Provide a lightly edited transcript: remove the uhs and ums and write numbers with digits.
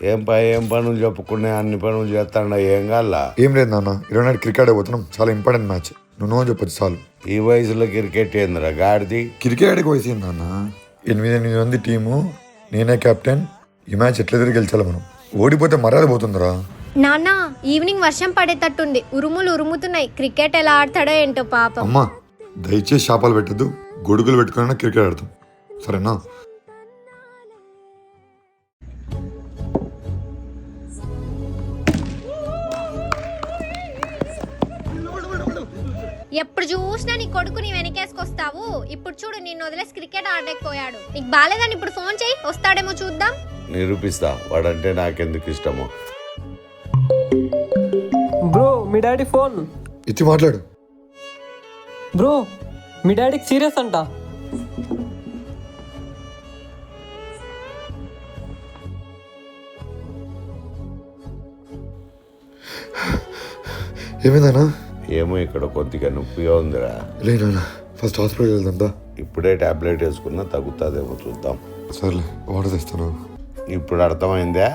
ఏం పనులు చెప్పుకునే అన్ని పనులు చేస్తాడా ఏం కాల్లా? ఏం లేదు నాన్న, 20 క్రికెట్ పోతున్నాం, చాలా ఇంపార్టెంట్ మ్యాచ్. నువ్వు చెప్పొచ్చు చాలు. ఈ వయసులో క్రికెట్ ఏందిరా గాడిది? క్రికెట్ ఆడికి వయసు నాన్న. 8 మంది టీము, నేనే కెప్టెన్. ఈ మ్యాచ్ ఎట్లా తిరిగి గెలిచాలి మనం. ఓడిపోతే మర్యాద పోతుందిరా. నాన్న ఈవినింగ్ వర్షం పడేటట్టుంది, ఉరుములు ఉరుముతున్నాయి. క్రికెట్ ఎలా ఆడతాడో ఏంటో పాపం. అమ్మా దయచేసి శాపాలు పెట్టద్దు, గొడుగులు పెట్టుకుని క్రికెట్ ఆడతాం, సరేనా? ఎప్పుడు చూసినా నీ కొడుకు నీ వెనకేసుకొస్తావు. ఇప్పుడు చూడు, నిన్ను వదిలేసి క్రికెట్ ఆడలేకపోయాడు. నీకు బాలేదని ఇప్పుడు ఫోన్ చేయి, వస్తాడేమో చూద్దాం. నిరూపిస్తా వాడంటే నాకెందుకు ఇష్టమో. బ్రో మీ డాడీ ఫోన్. ఇచ్చి మాట్లాడు. బ్రో మీ డాడీకి సీరియస్ అంట. ఏమైందన్నా? ఏమో ఇక్కడ కొద్దిగా నొప్పిగా ఉందిరా. లేనా, ఫస్ట్ హాస్పిటల్ వెళ్దా. ఇప్పుడే టాబ్లెట్ వేసుకున్నా తగ్గుతుందేమో చూద్దాం. సర్లే వాటర్ తెస్తాను. ఇప్పుడు అర్థమైందా?